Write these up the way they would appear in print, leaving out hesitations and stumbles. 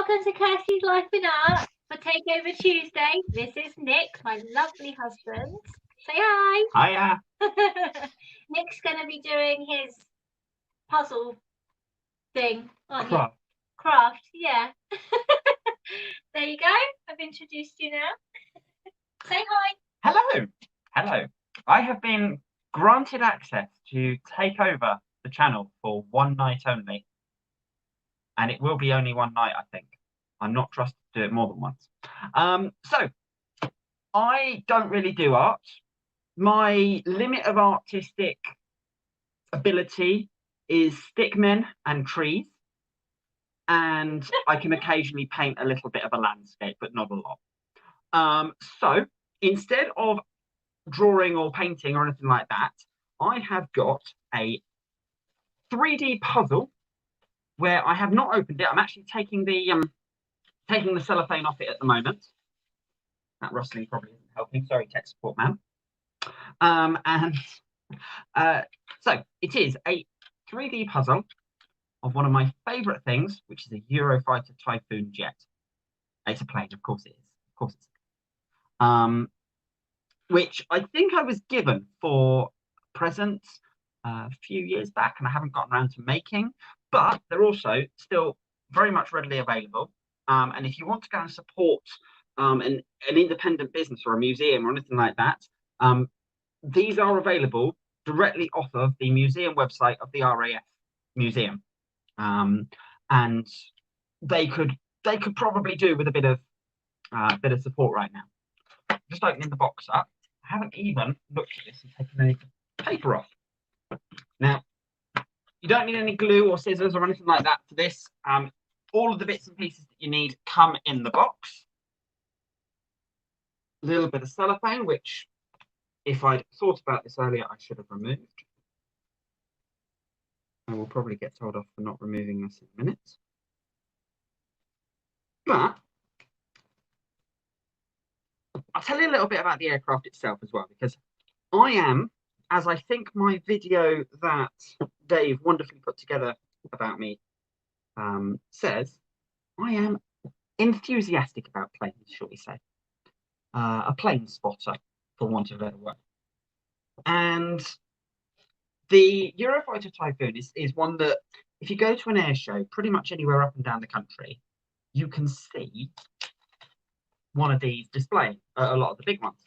welcome to Kirstie's Life in Art for Takeover Tuesday. This is Nick, my lovely husband. Say hi. Hiya. Nick's going to be doing his puzzle thing on craft, yeah. There you go. I've introduced you now. Say hi. Hello. Hello. I have been granted access to take over the channel for one night only. And it will be only one night, I think. I'm not trusted to do it more than once. So, I don't really do art. My limit of artistic ability is stickmen and trees. And I can occasionally paint a little bit of a landscape, but not a lot. So, instead of drawing or painting or anything like that, I have got a 3D puzzle where I have not opened it. I'm actually taking the cellophane off it at the moment. That rustling probably isn't helping. Sorry, tech support man. So it is a 3D puzzle of one of my favourite things, which is a Eurofighter Typhoon jet. It's a plane, of course it is. Of course it's. Which I think I was given for presents a few years back, and I haven't gotten around to making. But they're also still very much readily available. And if you want to go and support an independent business or a museum or anything like that, these are available directly off of the museum website of the RAF Museum. And they could probably do with a bit of support right now. Just opening the box up. I haven't even looked at this and taken any paper off. Now, you don't need any glue or scissors or anything like that for this. All of the bits and pieces that you need come in the box. A little bit of cellophane, which, if I'd thought about this earlier, I should have removed. I will probably get told off for not removing this in a minute. But I'll tell you a little bit about the aircraft itself as well, because I am, as I think my video that Dave wonderfully put together about me says, I am enthusiastic about planes, shall we say. A plane spotter, for want of a better word. And the Eurofighter Typhoon is one that, if you go to an air show, pretty much anywhere up and down the country, you can see one of these displaying a lot of the big ones.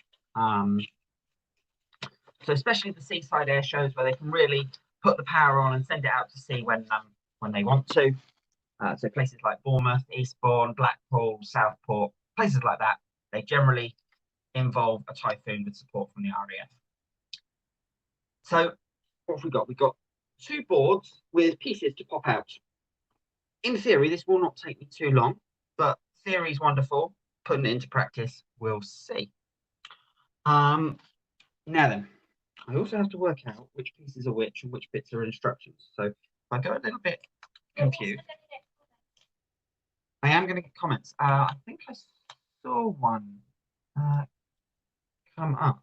So especially the seaside air shows where they can really put the power on and send it out to sea when they want to. So places like Bournemouth, Eastbourne, Blackpool, Southport, places like that, they generally involve a Typhoon with support from the RAF. So what have we got? We've got 2 boards with pieces to pop out. In theory, this will not take me too long, but theory is wonderful. Putting it into practice, we'll see. Now then, I also have to work out which pieces are which and which bits are instructions. So if I go a little bit confused, I am going to get comments. I think I saw one come up.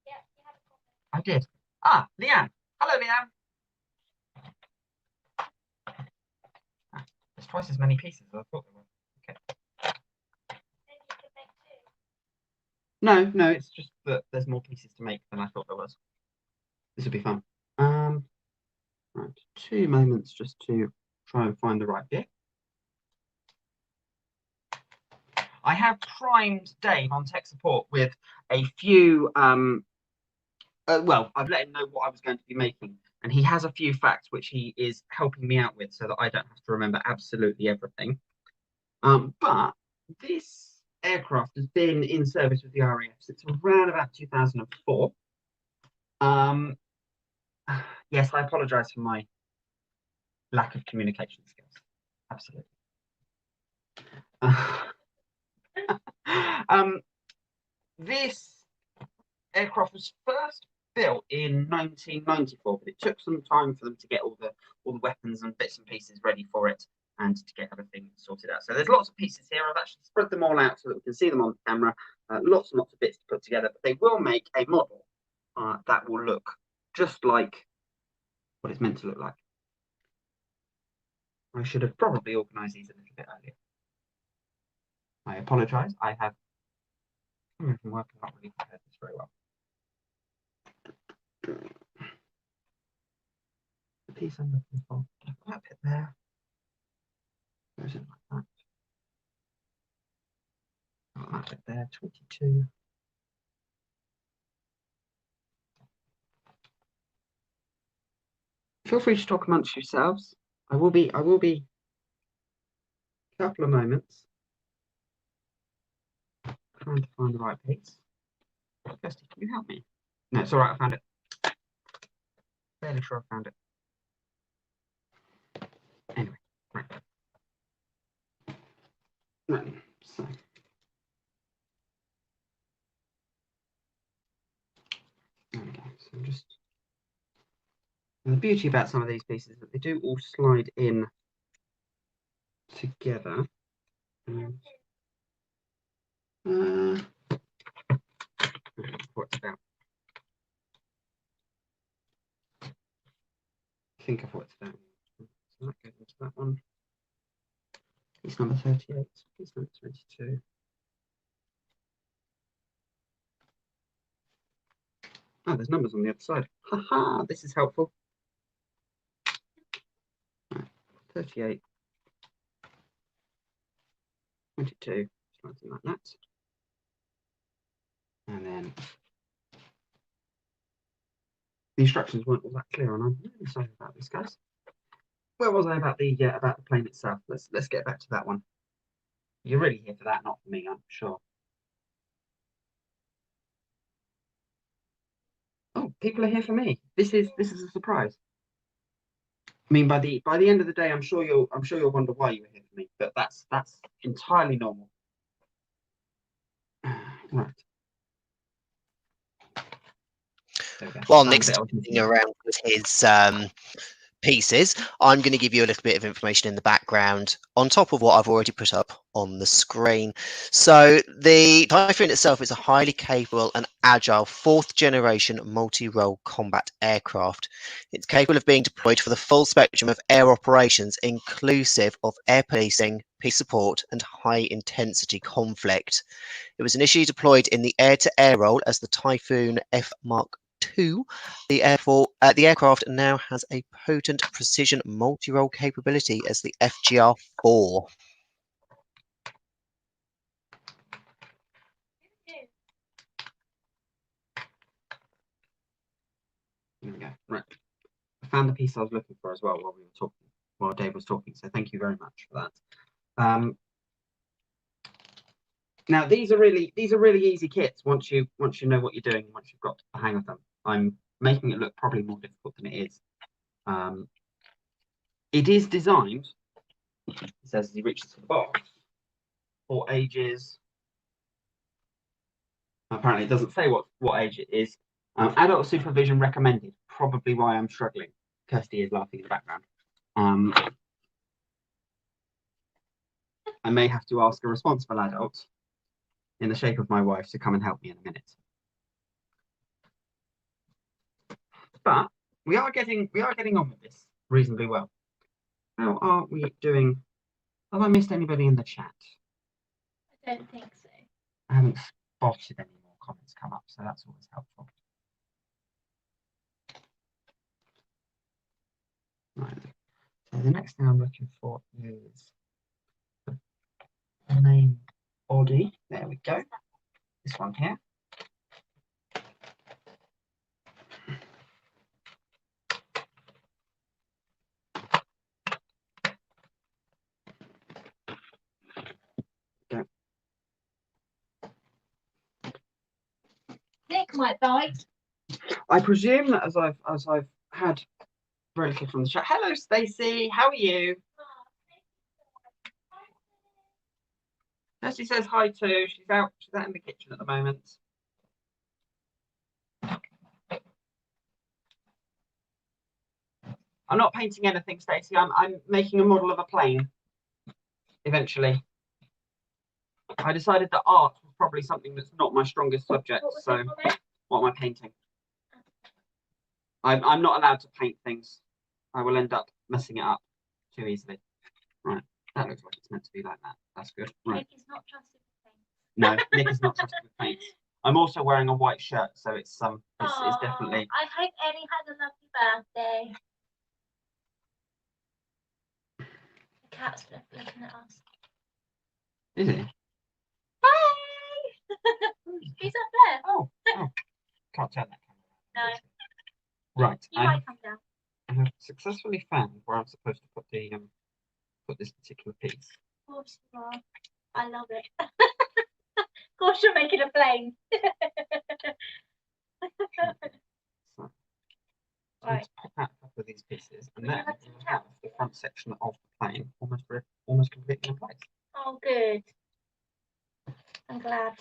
Yeah, you have a comment. I did. Ah, Leanne. Hello, Leanne. There's twice as many pieces as I thought there were. Okay. No, it's just that there's more pieces to make than I thought there was. This will be fun. Right, 2 moments just to try and find the right bit. I have primed Dave on tech support with a few. Well, I've let him know what I was going to be making, and he has a few facts which he is helping me out with, so that I don't have to remember absolutely everything. But this aircraft has been in service with the RAF since around about 2004. Yes, I apologise for my lack of communication skills. Absolutely. This aircraft was first built in 1994, but it took some time for them to get all the weapons and bits and pieces ready for it and to get everything sorted out. So there's lots of pieces here. I've actually spread them all out so that we can see them on the camera. Lots and lots of bits to put together, but they will make a model that will look just like what it's meant to look like. I should have probably organised these a little bit earlier. I apologise. I have been working out really prepared this very well. The piece I'm looking for. That bit there. Where is it like that? Got that bit there. 22. Feel free to talk amongst yourselves. I will be a couple of moments trying to find the right piece. Kirsty, can you help me? No, it's all right. I found it. Fairly sure I found it. Anyway, right. Right. So. There we go. So I'm just. And the beauty about some of these pieces is that they do all slide in together. What's about? I think of what's about. So that goes into that one. Piece number 38. Piece number 22. Oh, there's numbers on the other side. Haha, this is helpful. 38. 22. Something like that. And then the instructions weren't all that clear, and I'm really sorry about this, guys. Where was I about the plane itself? Let's get back to that one. You're really here for that, not for me, I'm sure. Oh, people are here for me. This is a surprise. I mean, by the end of the day, I'm sure you'll wonder why you were here for me, but that's entirely normal. Right. While Nick's sitting around with his pieces, I'm going to give you a little bit of information in the background on top of what I've already put up on the screen. So the Typhoon itself is a highly capable and agile 4th generation multi-role combat aircraft. It's capable of being deployed for the full spectrum of air operations, inclusive of air policing, peace support and high intensity conflict. It was initially deployed in the air-to-air role as the Typhoon F Mark II. The aircraft now has a potent precision multi-role capability as the FGR-4. There we go. Right. I found the piece I was looking for as well while we were talking, while Dave was talking. So thank you very much for that. Now these are really easy kits once you know what you're doing, once you've got the hang of them. I'm making it look probably more difficult than it is. It is designed, it says as he reaches for the box, for ages. Apparently it doesn't say what age it is. Adult supervision recommended. Probably why I'm struggling. Kirsty is laughing in the background. I may have to ask a responsible adult in the shape of my wife to come and help me in a minute. But we are getting on with this reasonably well. How are we doing? Have I missed anybody in the chat? I don't think so. I haven't spotted any more comments come up, so that's always helpful. Right. So the next thing I'm looking for is the main body. There we go. This one here. Okay. Nick might bite. I presume that as I've had very little from the chat. Hello, Stacey. How are you? Kirsty says hi too. She's out in the kitchen at the moment. I'm not painting anything, Stacey. I'm making a model of a plane. Eventually, I decided that art was probably something that's not my strongest subject. So, what am I painting? I'm not allowed to paint things. I will end up messing it up too easily. Right. That looks like it's meant to be like that. That's good. Right. Nick is not trusted with paint. No, Nick is not trusted with paint. I'm also wearing a white shirt, so it's definitely. I hope Eddie had a lovely birthday. The cat's looking at us. Is he? Hey! He's up there. Oh, can't turn that camera. No. Right. You might come down. I have successfully found where I'm supposed to put the put this particular piece. Of course you are. I love it. Of course you're making a plane. So, Right. let's pop out a couple of these pieces, and Would you then like some we'll have the front section of the plane almost completely in place. Oh, good. I'm glad.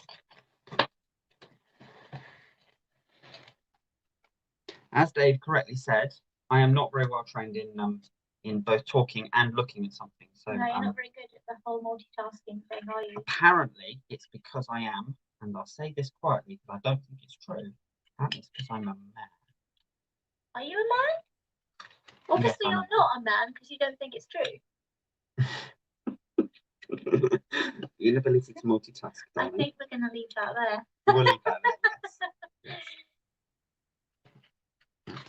As Dave correctly said, I am not very well trained in both talking and looking at something. So No, you're not very good at the whole multitasking thing, are you? apparently it's because I am, and I'll say this quietly because I don't think it's true. Apparently it's because I'm a man. Are you a man? Obviously Yes, you're not a man because you don't think it's true. Inability to multitask. I Darling. think we're going to leave that there. We'll leave that there, yes.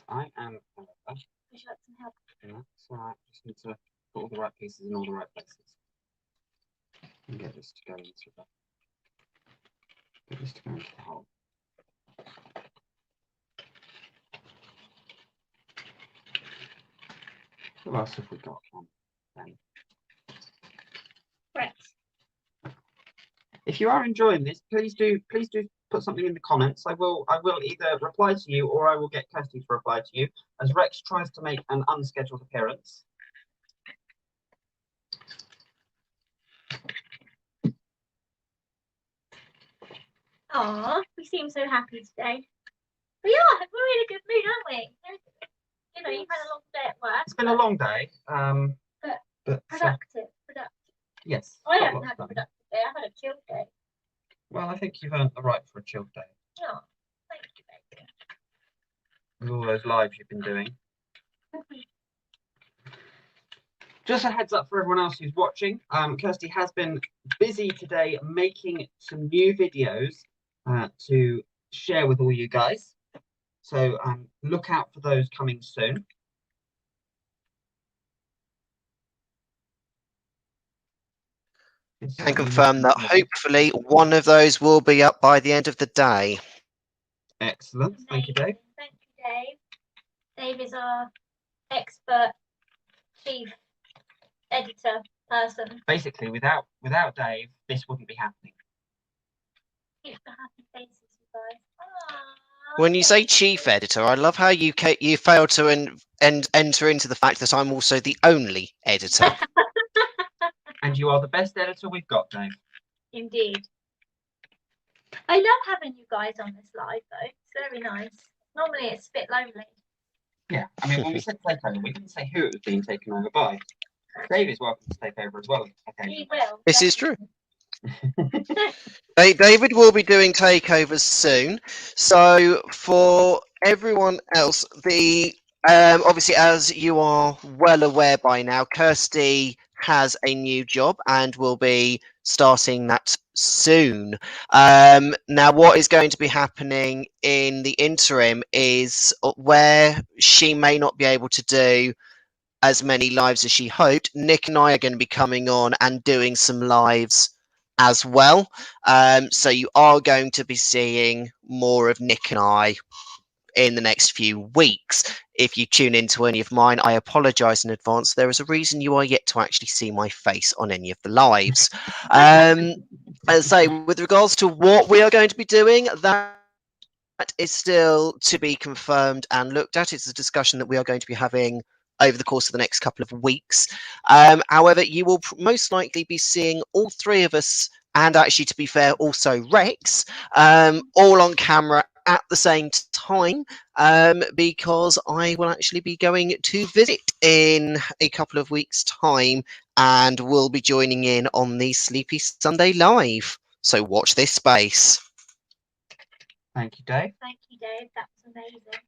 I am. Would you like some help? That's all right. Just need to put all the right pieces in all the right places. And get this to go into the. Get this to go into the hole. What else have we got on then? Right. If you are enjoying this, please do put something in the comments. I will either reply to you or I will get Kirstie to reply to you as Rex tries to make an unscheduled appearance. Aw, we seem so happy today. We are. We're in a good mood, aren't we? You know, you've had a long day at work. It's been a long day. But productive. Yes. I haven't had a productive day. I've had a chill day. Well, I think you've earned the right for a chill day. Oh, thank you, baby. With all those lives you've been doing. Just a heads up for everyone else who's watching. Kirstie has been busy today making some new videos to share with all you guys. So look out for those coming soon. Can confirm that hopefully one of those will be up by the end of the day. Excellent. Thank you, Dave. Thank you, Dave. Dave is our expert chief editor person. Basically, without Dave, this wouldn't be happening. Keep the happy faces, you guys. Aww. When you say chief editor, I love how you fail to enter into the fact that I'm also the only editor. And you are the best editor we've got, Dave. Indeed. I love having you guys on this live, though. It's very nice. Normally it's a bit lonely. Yeah, I mean, when we said takeover, we didn't say who it was being taken over by. Dave is welcome to take over as well. He will. This is true. David will be doing takeovers soon. So for everyone else, obviously, as you are well aware by now, Kirstie has a new job and will be starting that soon. Now, what is going to be happening in the interim is where she may not be able to do as many lives as she hoped, Nick and I are going to be coming on and doing some lives as well. So you are going to be seeing more of Nick and I in the next few weeks. If you tune into any of mine, I apologize in advance. There is a reason you are yet to actually see my face on any of the lives. As I say, with regards to what we are going to be doing, that is still to be confirmed and looked at. It's a discussion that we are going to be having over the course of the next couple of weeks. However, you will most likely be seeing all three of us, and actually, to be fair, also Rex, all on camera at the same time, because I will actually be going to visit in a couple of weeks' time and will be joining in on the Sleepy Sunday Live. So watch this space. Thank you, Dave. Thank you, Dave. That was amazing.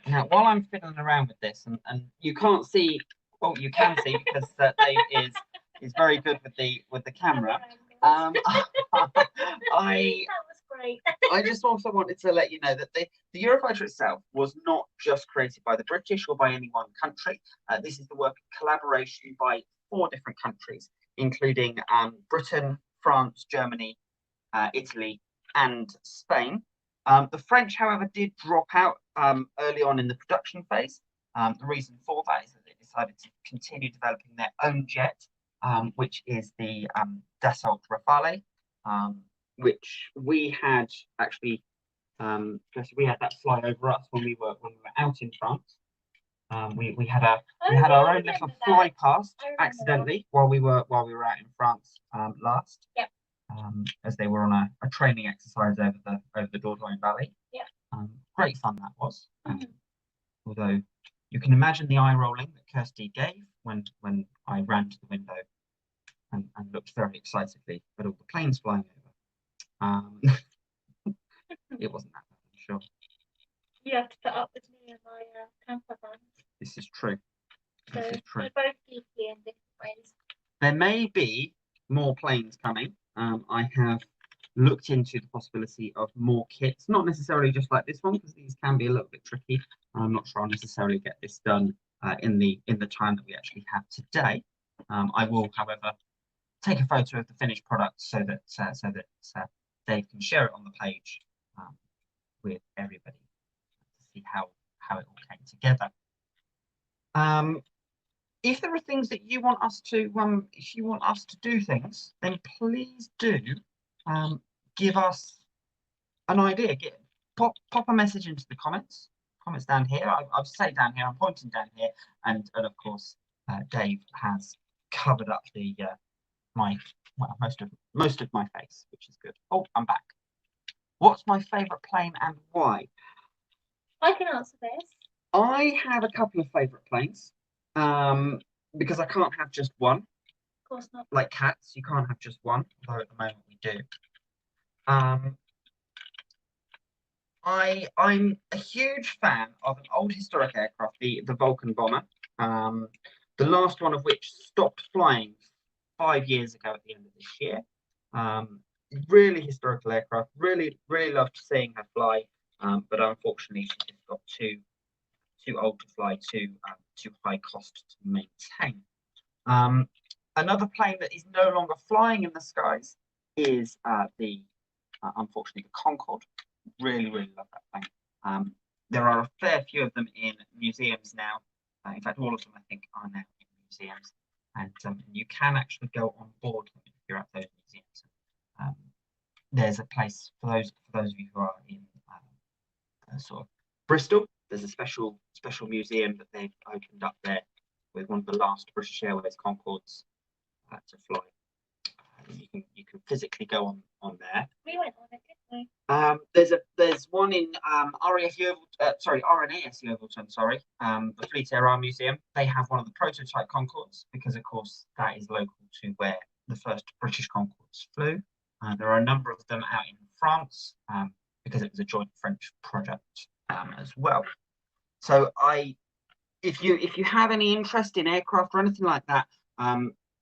Now, while I'm fiddling around with this, and you can't see, well, you can see because Dave is He's very good with the camera. That was great. I just also wanted to let you know that the Eurofighter itself was not just created by the British or by any one country. This is the work of collaboration by 4 different countries, including Britain, France, Germany, Italy, and Spain. The French, however, did drop out early on in the production phase. The reason for that is that they decided to continue developing their own jet, which is the Dassault Rafale, which we had actually, we had that fly over us when we were out in France. We had our own little fly past accidentally while we were out in France last. Yep. As they were on a training exercise over the Dordogne Valley. Yep. Great fun that was. Although you can imagine the eye rolling that Kirstie gave when I ran to the window and looked very excitedly at all the planes flying over. It wasn't that bad, I'm sure. You have to put up with me and my camper van. This is true. So this is true. we're both geeky in different ways. There may be more planes coming. I have looked into the possibility of more kits, not necessarily just like this one, because these can be a little bit tricky. I'm not sure I'll necessarily get this done in the time that we actually have today. I will, however, take a photo of the finished product so that Dave can share it on the page with everybody to see how it all came together. If there are things that you want us to, if you want us to do things, then please do give us an idea. Pop a message into the comments down here. I've said down here. I'm pointing down here, and of course, Dave has covered up the most of my face, which is good. Oh, I'm back. What's my favourite plane and why? I can answer this. I have a couple of favourite planes. Because I can't have just one. Of course not. Like cats, you can't have just one, although at the moment we do. I'm a huge fan of an old historic aircraft, the Vulcan bomber. The last one of which stopped flying 5 years ago at the end of this year. Really historical aircraft. Really loved seeing her fly, but unfortunately she just got too old to fly, too high cost to maintain. Another plane that is no longer flying in the skies is unfortunately the Concorde. Really love that plane. There are a fair few of them in museums now. In fact, all of them I think are now in museums, and you can actually go on board them if you're at those museums. There's a place for those of you who are in sort of Bristol. There's a special museum that they've opened up there with one of the last British Airways Concordes to fly. You can physically go on there. We went on it, didn't we? There's one in RNAS Yeovilton, the Fleet Air Arm Museum. They have one of the prototype Concordes because, of course, that is local to where the first British Concordes flew. There are a number of them out in France because it was a joint French project as well. So if you have any interest in aircraft or anything like that,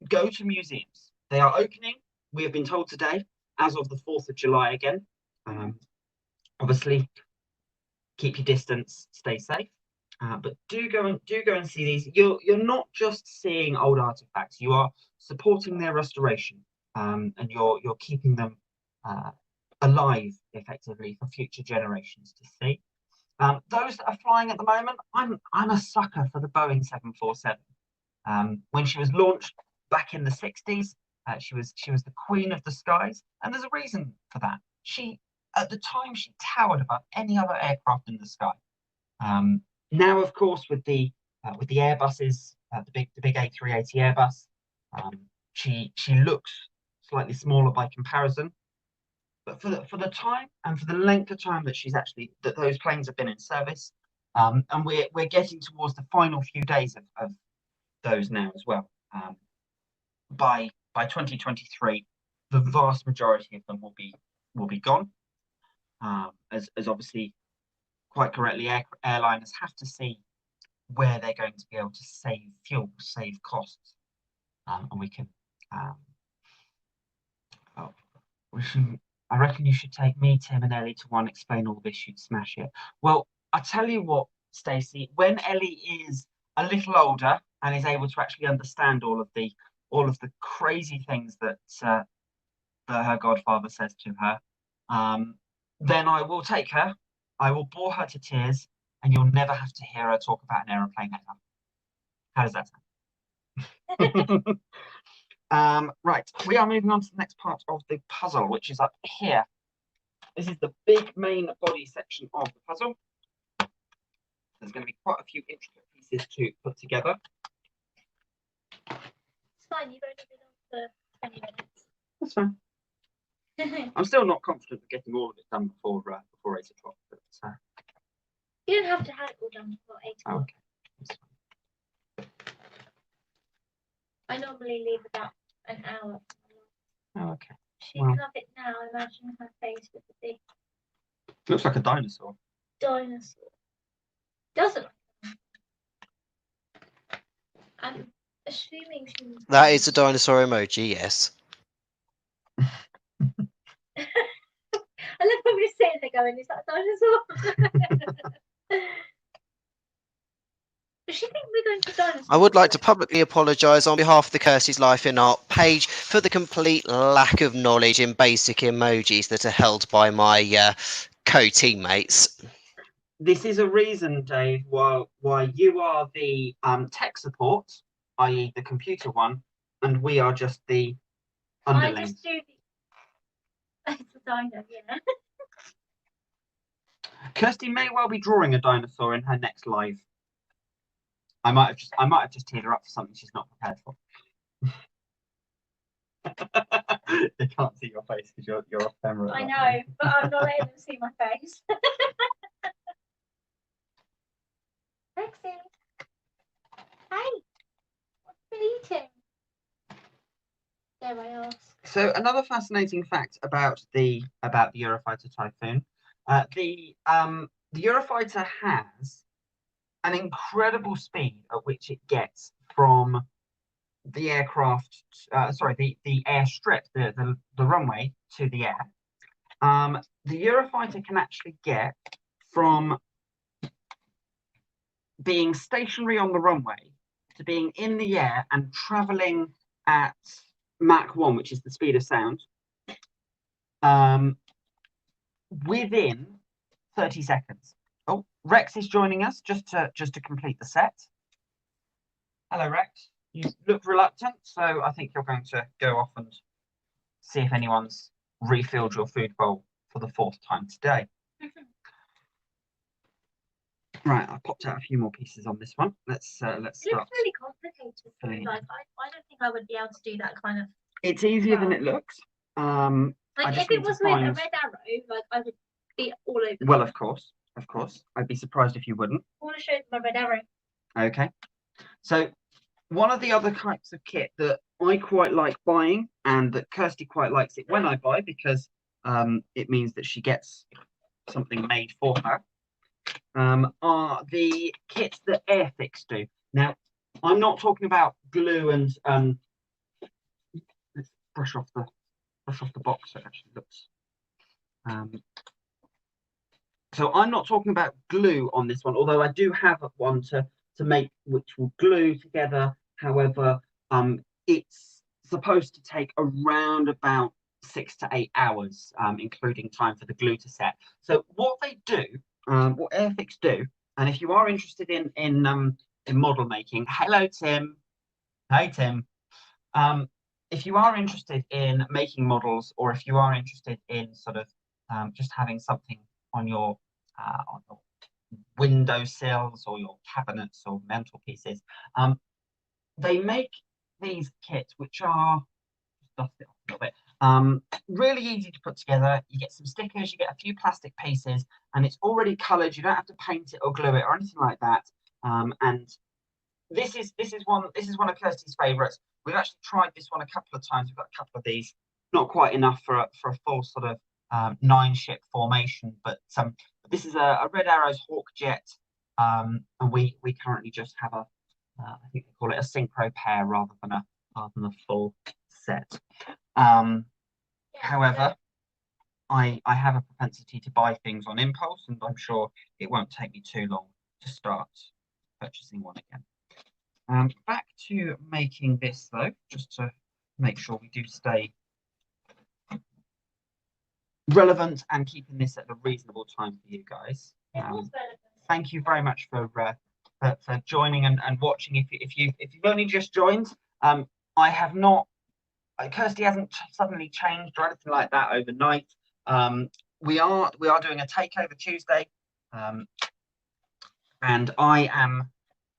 go to museums. They are opening, we have been told today, as of the 4th of July again. Obviously, keep your distance, stay safe. But do go and see these. You're not just seeing old artifacts. You are supporting their restoration, and you're keeping them alive effectively for future generations to see. Those that are flying at the moment, I'm a sucker for the Boeing 747. When she was launched back in the 60s, she was the queen of the skies, and there's a reason for that. At the time she towered above any other aircraft in the sky. Now, of course, with the Airbuses, the big A380 Airbus, she looks slightly smaller by comparison. But for the time and for the length of time that those planes have been in service, and we're getting towards the final few days of those now as well. By 2023, the vast majority of them will be gone. As obviously quite correctly, airliners have to see where they're going to be able to save fuel, save costs, and we can Oh, I reckon you should take me, Tim, and Ellie to one. Explain all this. You'd smash it. Well, I tell you what, Stacey. When Ellie is a little older and is able to actually understand all of the crazy things that her godfather says to her, then I will take her. I will bore her to tears, and you'll never have to hear her talk about an aeroplane ever. How does that sound? Right, we are moving on to the next part of the puzzle, which is up here. This is the big main body section of the puzzle. There's going to be quite a few intricate pieces to put together. It's fine, you've only been on for 20 minutes. That's fine. I'm still not confident of getting all of it done before 8 o'clock. But, you don't have to have it all done before 8 o'clock. Okay. That's fine. I normally leave about an hour. Oh, okay. She can have it now. Imagine her face with the big Looks like a dinosaur. dinosaur. Doesn't it? I'm assuming she was. That is a dinosaur emoji, yes. I love how we're sitting there going, is that a dinosaur? Does she think we're going to dinosaurs? I would like to publicly apologise on behalf of the Kirstie's Life in Art page for the complete lack of knowledge in basic emojis that are held by my co-teammates. This is a reason, Dave, why you are the tech support, i.e. the computer one, and we are just the underlings. I just do the... It's a dino, yeah. Kirsty may well be drawing a dinosaur in her next live. I might have just teed her up for something she's not prepared for. They can't see your face because you're off camera. I know, but I'm not letting them see my face. Lexi. Hey, what are you eating? Dare I ask? So another fascinating fact about the Eurofighter Typhoon, the Eurofighter has an incredible speed at which it gets from the aircraft, the airstrip, the runway to the air. The Eurofighter can actually get from being stationary on the runway to being in the air and traveling at Mach 1, which is the speed of sound, within 30 seconds. Oh, Rex is joining us just to complete the set. Hello, Rex. You look reluctant, so I think you're going to go off and see if anyone's refilled your food bowl for the 4th time today. Right, I popped out a few more pieces on this one. Let's start. It looks really complicated. Like I don't think I would be able to do that kind of. It's easier than it looks. Like if it was with a red arrow, like I would be all over. Well, of course. I'd be surprised if you wouldn't. I want to show you my red arrow. Okay. So one of the other types of kit that I quite like buying, and that Kirsty quite likes it when I buy, because it means that she gets something made for her, are the kits that Airfix do. Now, I'm not talking about glue and let's brush off the box so it actually looks. So I'm not talking about glue on this one, although I do have one to make which will glue together. However, it's supposed to take around about 6 to 8 hours, including time for the glue to set. So what they do, what Airfix do, and if you are interested in model making, hello Tim, hey Tim. If you are interested in making models, or if you are interested in sort of just having something on your windowsills or your cabinets or mantelpieces, they make these kits which are, dust it off a little bit, really easy to put together. You get some stickers, you get a few plastic pieces, and it's already coloured. You don't have to paint it or glue it or anything like that. And this is one of Kirsty's favourites. We've actually tried this one a couple of times. We've got a couple of these, not quite enough for a full sort of 9-ship formation, but this is a Red Arrows Hawk Jet, and we currently just have a I think they call it a synchro pair rather than a full set. Yeah, However, I have a propensity to buy things on impulse, and I'm sure it won't take me too long to start purchasing one again. Back to making this though, just to make sure we do stay relevant and keeping this at a reasonable time for you guys. Thank you very much for joining and watching. If you've only just joined, I have not. Kirstie hasn't suddenly changed or anything like that overnight. We are doing a takeover Tuesday, and I am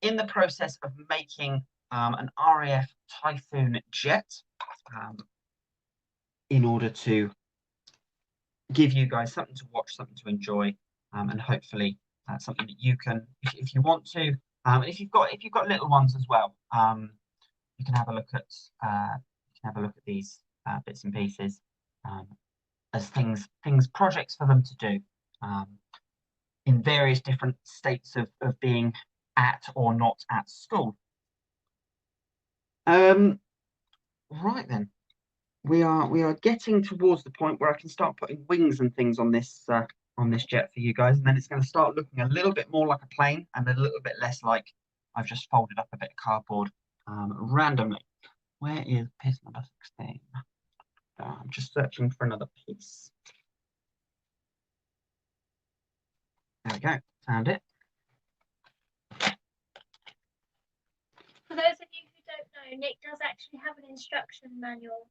in the process of making an RAF Typhoon jet in order to give you guys something to watch, something to enjoy, and hopefully something that you can, if you want to, and if you've got little ones as well, you can have a look at these bits and pieces as projects for them to do in various different states of being at or not at school. Right then, we are getting towards the point where I can start putting wings and things on this jet for you guys, and then it's going to start looking a little bit more like a plane and a little bit less like I've just folded up a bit of cardboard randomly. Where is piece number 16? I'm just searching for another piece. There we go, found it. For those of you who don't know, Nick does actually have an instruction manual.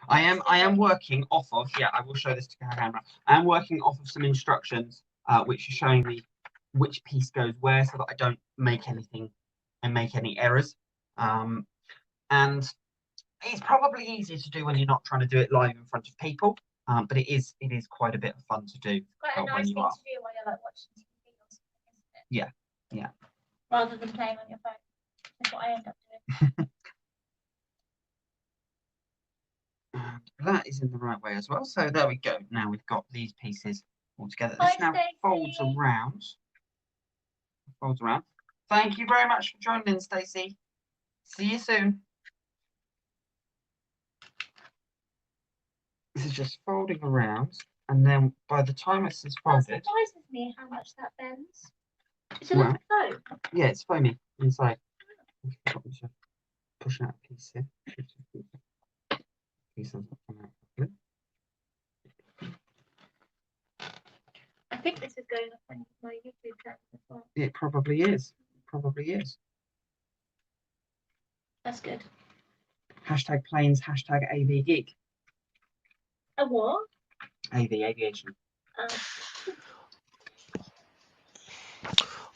I am working off of, yeah, I will show this to the camera. I am working off of some instructions which are showing me which piece goes where, so that I don't make anything and make any errors. And it's probably easier to do when you're not trying to do it live in front of people, but it is quite a bit of fun to do. Quite a nice thing to do while you're like watching TV or something, isn't it? Yeah, yeah. Rather than playing on your phone. That's what I end up doing. And that is in the right way as well. So there we go. Now we've got these pieces all together. This now folds around. Folds around. Thank you very much for joining in, Stacey. See you soon. This is just folding around, and then by the time this is folded, that surprises me how much that bends. Is it like foam? Yeah, it's foamy inside. Push out a piece here. I think this is going up on my YouTube channel as well. It probably is. Probably is. That's good. Hashtag planes, hashtag AV geek. A what? AV, aviation.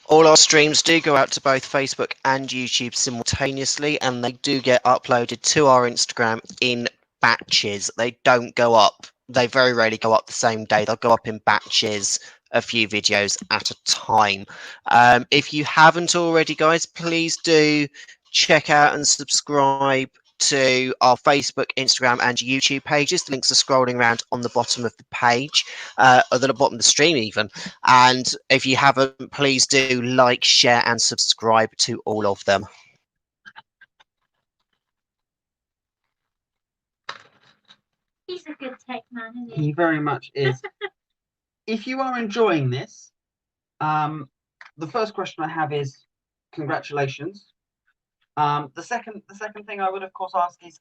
All our streams do go out to both Facebook and YouTube simultaneously, and they do get uploaded to our Instagram in batches. They don't go up. They very rarely go up the same day. They'll go up in batches, a few videos at a time. If you haven't already, guys, please do check out and subscribe to our Facebook, Instagram, and YouTube pages. The links are scrolling around on the bottom of the page, or the bottom of the stream even. And if you haven't, please do like, share, and subscribe to all of them. He's a good tech man, isn't he? He very much is. If you are enjoying this, the first question I have is congratulations. The second thing I would of course ask is,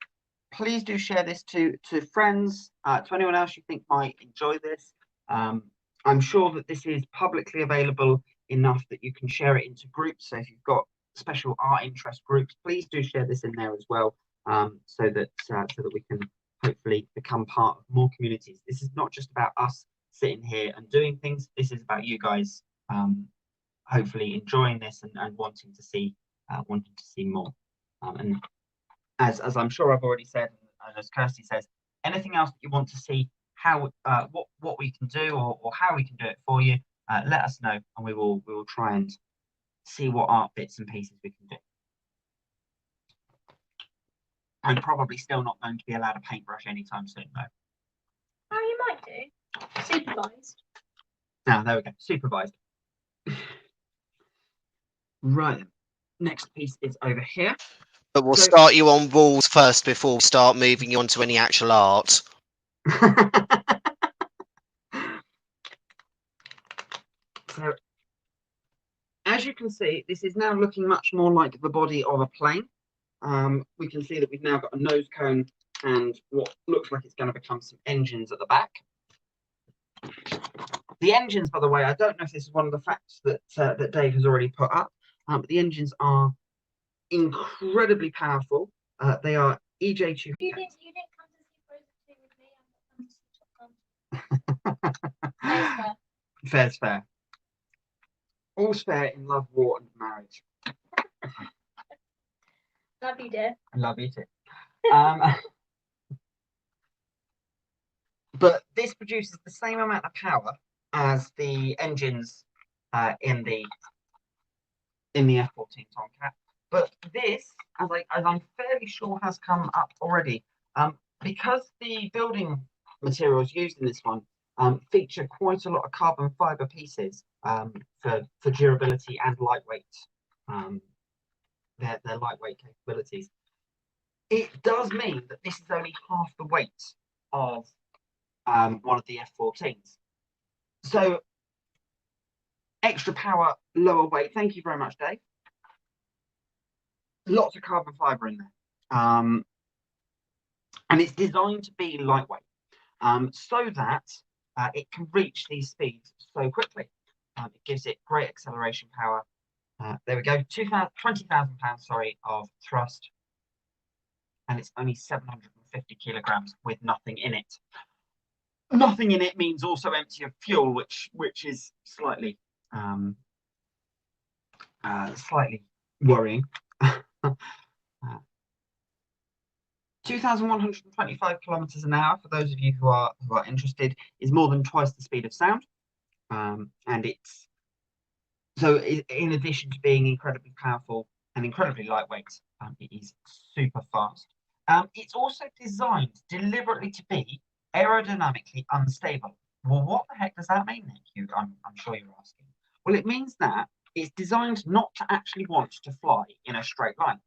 please do share this to friends, to anyone else you think might enjoy this. I'm sure that this is publicly available enough that you can share it into groups. So if you've got special art interest groups, please do share this in there as well, so that we can hopefully become part of more communities. This is not just about us sitting here and doing things. This is about you guys hopefully enjoying this and wanting to see more. And as I'm sure I've already said, and as Kirstie says, anything else that you want to see, how what we can do or how we can do it for you, let us know, and we will try and see what art bits and pieces we can do. I'm probably still not going to be allowed a paintbrush anytime soon, though. Oh, you might do. Supervised. Now, there we go. Supervised. Right. Next piece is over here. But we'll start you on rules first before we start moving you on to any actual art. So, as you can see, this is now looking much more like the body of a plane. We can see that we've now got a nose cone and what looks like it's going to become some engines at the back. The engines, by the way, I don't know if this is one of the facts that that Dave has already put up, but the engines are incredibly powerful. They are EJ2. You didn't come to see Frozen 2 with me. I'm not come to see Top Gun. Fair's fair. Fair's fair. All's fair in love, war, and marriage. Love you, dear. I love you too. But this produces the same amount of power as the engines in the F-14 Tomcat. But this, as I'm fairly sure has come up already, because the building materials used in this one feature quite a lot of carbon fibre pieces for durability and lightweight. Their lightweight capabilities. It does mean that this is only half the weight of one of the F-14s. So extra power, lower weight. Thank you very much, Dave. Lots of carbon fibre in there. And it's designed to be lightweight so that it can reach these speeds so quickly. It gives it great acceleration power. There we go, 20,000 pounds, sorry, of thrust. And it's only 750 kilograms with nothing in it. Nothing in it means also empty of fuel, which is slightly slightly worrying. 2,125 kilometers an hour, for those of you who are interested, is more than twice the speed of sound. And it's so in addition to being incredibly powerful and incredibly lightweight, it is super fast. It's also designed deliberately to be aerodynamically unstable. Well, what the heck does that mean, Nick? I'm sure you're asking. Well, it means that it's designed not to actually want to fly in a straight line.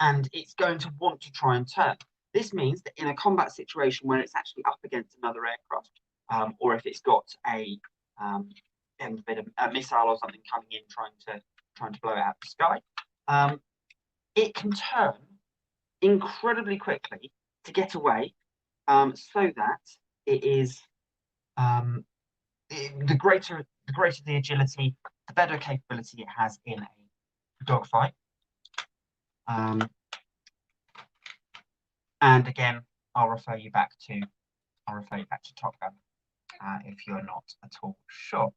And it's going to want to try and turn. This means that in a combat situation where it's actually up against another aircraft, or if it's got a missile or something coming in trying to blow it out of the sky, it can turn incredibly quickly to get away, so that it is the greater the agility, the better capability it has in a dogfight. And again, I'll refer you back to Top Gun if you're not at all sure.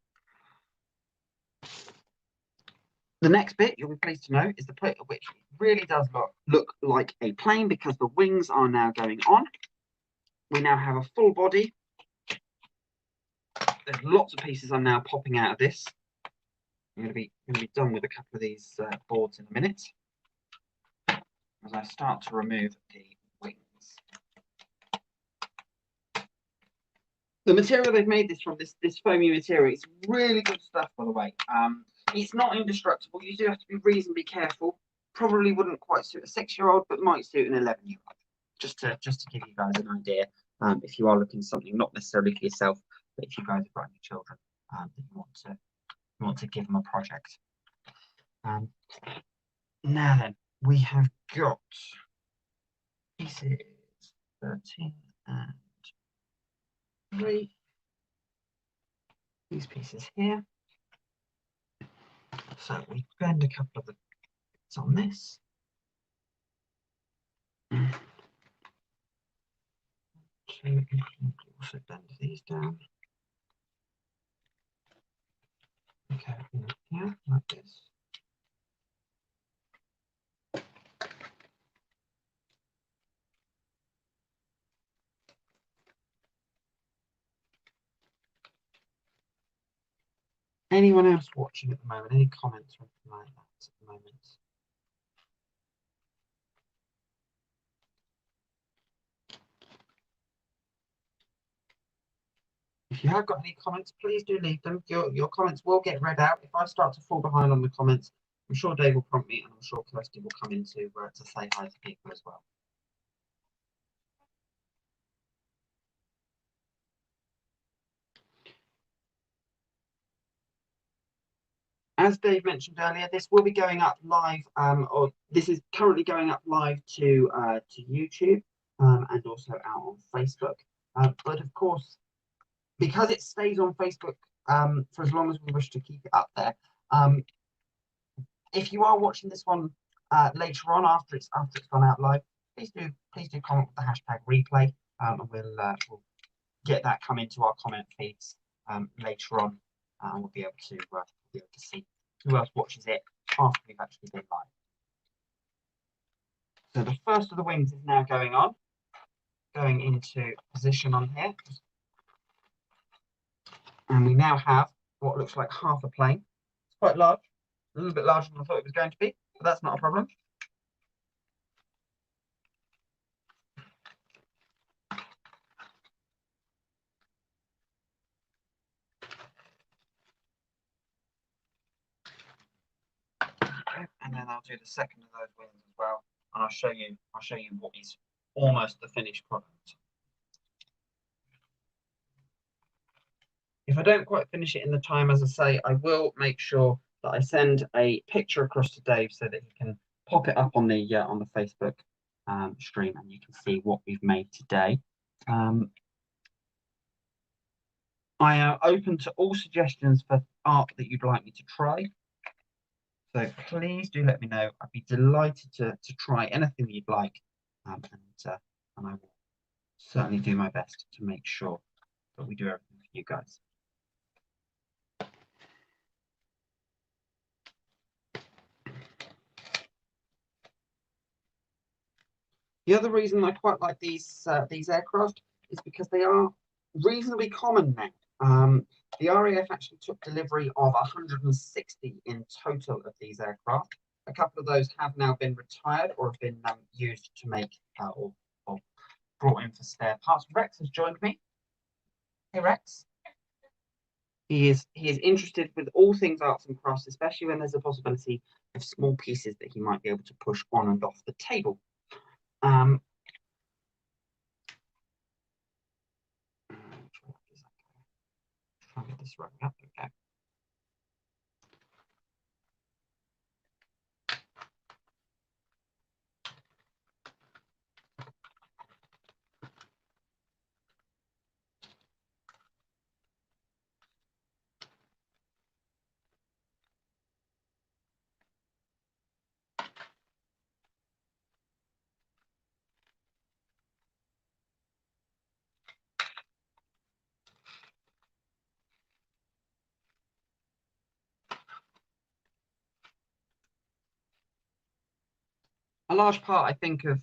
The next bit you'll be pleased to know is the bit which really does look like a plane, because the wings are now going on. We now have a full body. There's lots of pieces are now popping out of this. I'm going to be done with a couple of these boards in a minute as I start to remove the wings. The material they've made this from, this foamy material, it's really good stuff, by the way. It's not indestructible. You do have to be reasonably careful. Probably wouldn't quite suit a 6-year-old, but might suit an 11-year-old. Just to give you guys an idea, if you are looking for something not necessarily for yourself, but if you guys have got any children that you want to give them a project. Now then, we have got pieces 13 and 3. These pieces here. So we bend a couple of the bits on this. So we can also bend these down. Okay, yeah, like this. Anyone else watching at the moment? Any comments or anything like that at the moment? If you have got any comments, please do leave them. Your comments will get read out. If I start to fall behind on the comments, I'm sure Dave will prompt me, and I'm sure Kirstie will come in to say hi to people as well. As Dave mentioned earlier, this will be going up live, or this is currently going up live to YouTube and also out on Facebook. But of course, because it stays on Facebook for as long as we wish to keep it up there, if you are watching this one later on after it's gone out live, please do comment with the hashtag replay, and we'll get that come into our comment feeds later on, and we'll be able to see who else watches it after we've actually been live. So the first of the wings is now going into position on here, and we now have what looks like half a plane. It's quite large, a little bit larger than I thought it was going to be, but that's not a problem. And then I'll do the second of those wings as well, and I'll show you what is almost the finished product. If I don't quite finish it in the time, as I say, I will make sure that I send a picture across to Dave so that he can pop it up on the Facebook stream, and you can see what we've made today. I am open to all suggestions for art that you'd like me to try. So please do let me know. I'd be delighted to try anything that you'd like, and I will certainly do my best to make sure that we do everything for you guys. The other reason I quite like these aircraft is because they are reasonably common now. The RAF actually took delivery of 160 in total of these aircraft. A couple of those have now been retired or have been used to make or brought in for spare parts. Rex has joined me. Hey Rex. He is interested with all things arts and crafts, especially when there's a possibility of small pieces that he might be able to push on and off the table. Try and get this right up. Okay. A large part, I think, of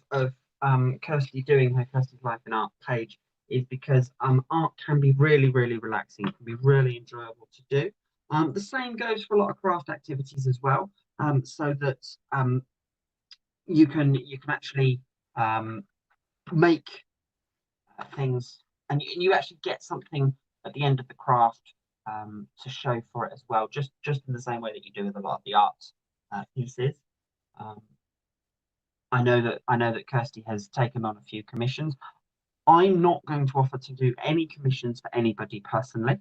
Kirstie doing her Kirstie's Life in Art page is because art can be really, really relaxing. It can be really enjoyable to do. The same goes for a lot of craft activities as well, so that you can actually make things, and you actually get something at the end of the craft to show for it as well, just in the same way that you do with a lot of the art pieces. I know that Kirstie has taken on a few commissions. I'm not going to offer to do any commissions for anybody personally,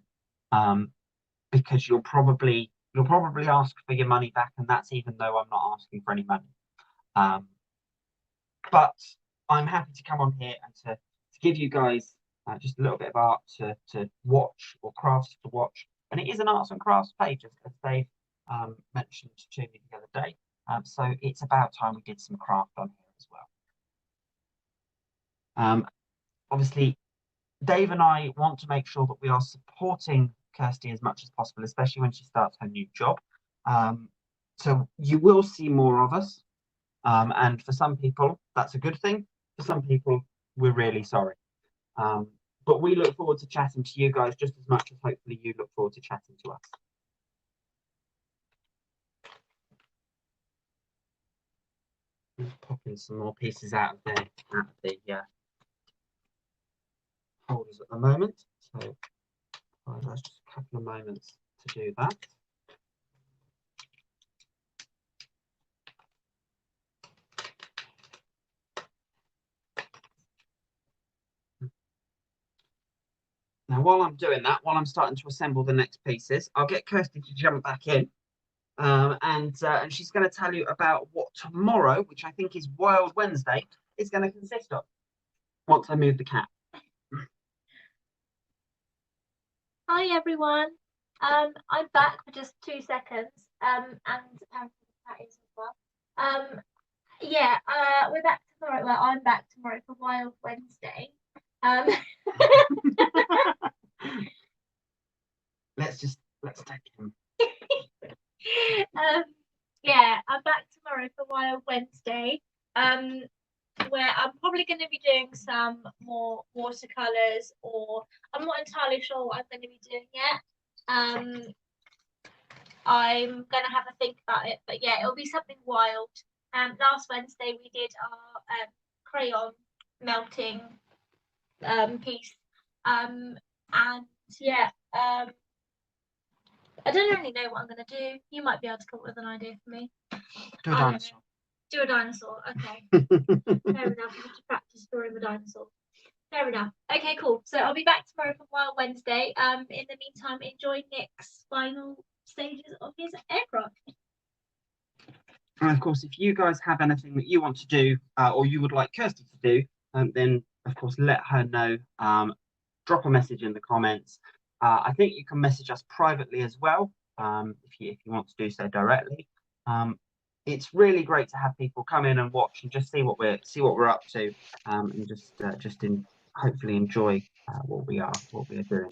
because you'll probably ask for your money back, and that's even though I'm not asking for any money. But I'm happy to come on here and to give you guys just a little bit of art to watch, or crafts to watch. And it is an arts and crafts page, as Dave mentioned to me the other day. So it's about time we did some craft on here as well. Obviously, Dave and I want to make sure that we are supporting Kirstie as much as possible, especially when she starts her new job. So you will see more of us. And for some people, that's a good thing. For some people, we're really sorry. But we look forward to chatting to you guys just as much as hopefully you look forward to chatting to us. Just popping some more pieces out of the holders at the moment. So that's just a couple of moments to do that. while I'm doing that, while I'm starting to assemble the next pieces, I'll get Kirsty to jump back in. And she's going to tell you about what tomorrow, which I think is Wild Wednesday, is going to consist of. Once I move the cat. Hi everyone. I'm back for just 2 seconds. And apparently the cat is as well. Yeah, we're back tomorrow. Well, I'm back tomorrow for Wild Wednesday. Let's take him. Yeah, I'm back tomorrow for Wild Wednesday. Where I'm probably going to be doing some more watercolors, or I'm not entirely sure what I'm going to be doing yet. I'm going to have a think about it, but yeah, it'll be something wild. Last Wednesday we did our crayon melting piece, and yeah, I don't really know what I'm going to do. You might be able to come up with an idea for me. Do a dinosaur. Do a dinosaur. Okay. Fair enough. I have to practice drawing the dinosaur. Fair enough. Okay, cool. So I'll be back tomorrow for Wild Wednesday. In the meantime, enjoy Nick's final stages of his aircraft. And of course, if you guys have anything that you want to do, or you would like Kirsty to do, then of course let her know. Drop a message in the comments. I think you can message us privately as well, if you want to do so directly. It's really great to have people come in and watch and just see what we're up to, and just hopefully enjoy what we are doing.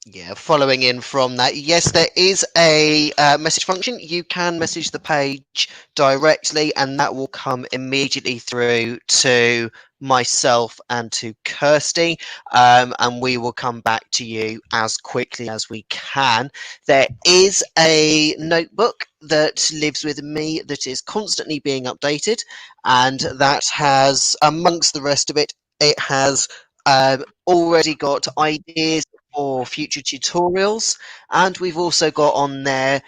Yeah, following in from that, yes, there is a message function. You can message the page directly, and that will come immediately through to myself and to Kirsty, and we will come back to you as quickly as we can. There is a notebook that lives with me that is constantly being updated, and that has, amongst the rest of it, it has already got ideas for future tutorials, and we've also got on there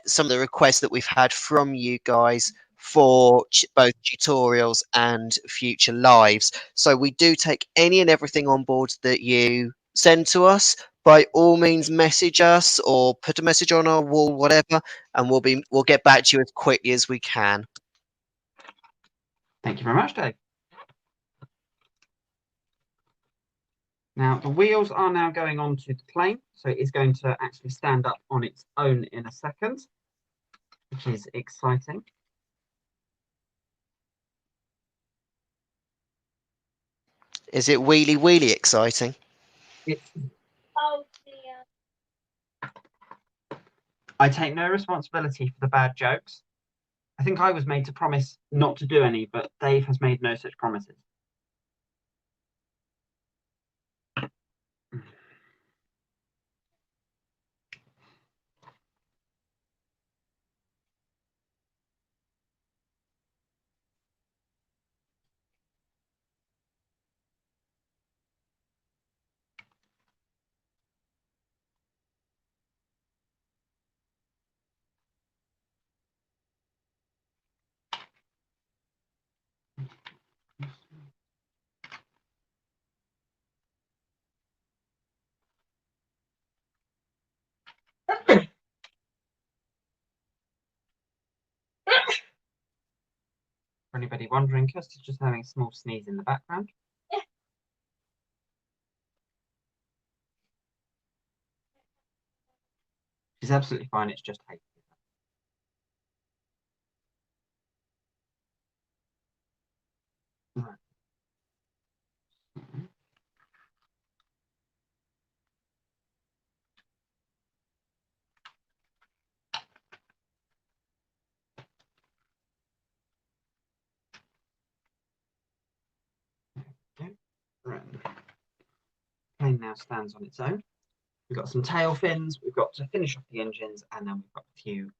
some of the requests that we've had from you guys for both tutorials and future lives. So we do take any and everything on board that you send to us. By all means, message us or put a message on our wall, whatever, and we'll get back to you as quickly as we can. Thank you very much, Dave. Now, the wheels are now going onto the plane, so it is going to actually stand up on its own in a second, which is exciting. Is it wheelie exciting? Oh dear. I take no responsibility for the bad jokes. I think I was made to promise not to do any, but Dave has made no such promises. For anybody wondering, Kirsty's just having a small sneeze in the background. She's absolutely fine, it's just hay. Right. Right. Plane now stands on its own. We've got some tail fins, we've got to finish off the engines, and then we've got a few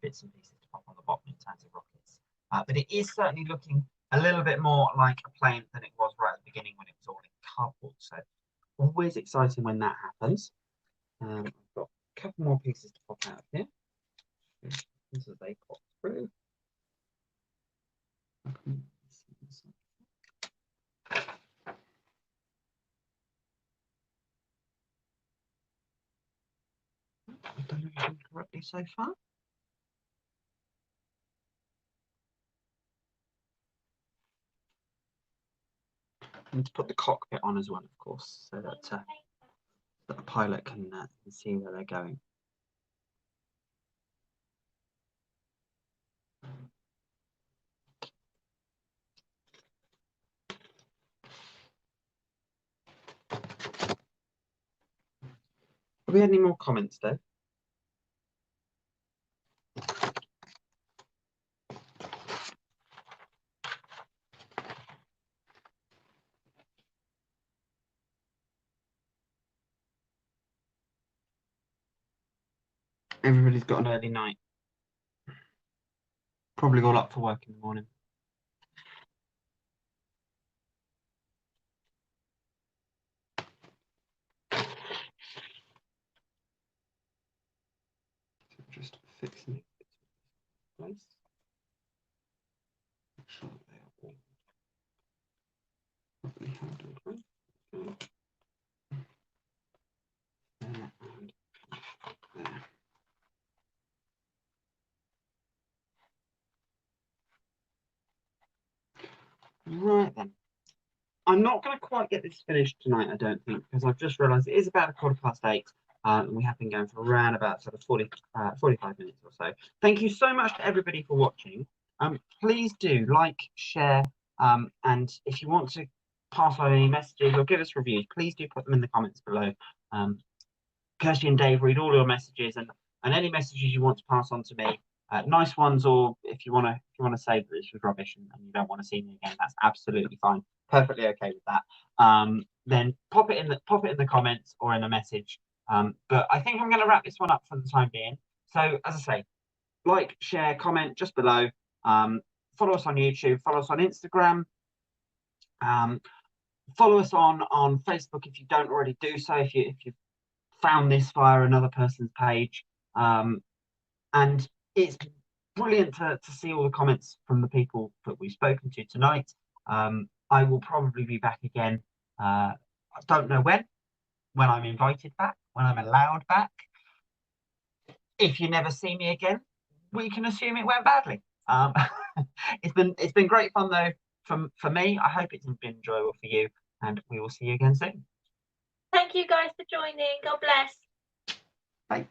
bits and pieces to pop on the bottom in terms of rockets. But it is certainly looking a little bit more like a plane than it was right at the beginning when it was all in cardboard. So always exciting when that happens. I've got a couple more pieces to pop out of here. As they pop through. so far. I need to put the cockpit on as well, of course, so that the pilot can see where they're going. Have we had any more comments, Dave? Everybody's got an early night. Probably all up for work in the morning. Just fixing it in place. Make sure that they are all properly handled. Right? There and there. Right then. I'm not going to quite get this finished tonight, I don't think, because I've just realised it is about 8:15. And we have been going for around about sort of 45 minutes or so. Thank you so much to everybody for watching. Please do like, share, and if you want to pass on any messages or give us reviews, please do put them in the comments below. Kirsty and Dave read all your messages, and any messages you want to pass on to me, nice ones, or if you want to say that this was rubbish and you don't want to see me again, that's absolutely fine, perfectly okay with that. Then pop it in the comments or in a message. But I think I'm going to wrap this one up for the time being. So as I say, like, share, comment just below. Follow us on YouTube, follow us on Instagram. Follow us on Facebook if you don't already do so, if you've found this via another person's page. And it's brilliant to see all the comments from the people that we've spoken to tonight. I will probably be back again. I don't know when I'm invited back, when I'm allowed back. If you never see me again, we can assume it went badly. It's been great fun though for me. I hope it's been enjoyable for you, and we will see you again soon. Thank you guys for joining. God bless. Bye.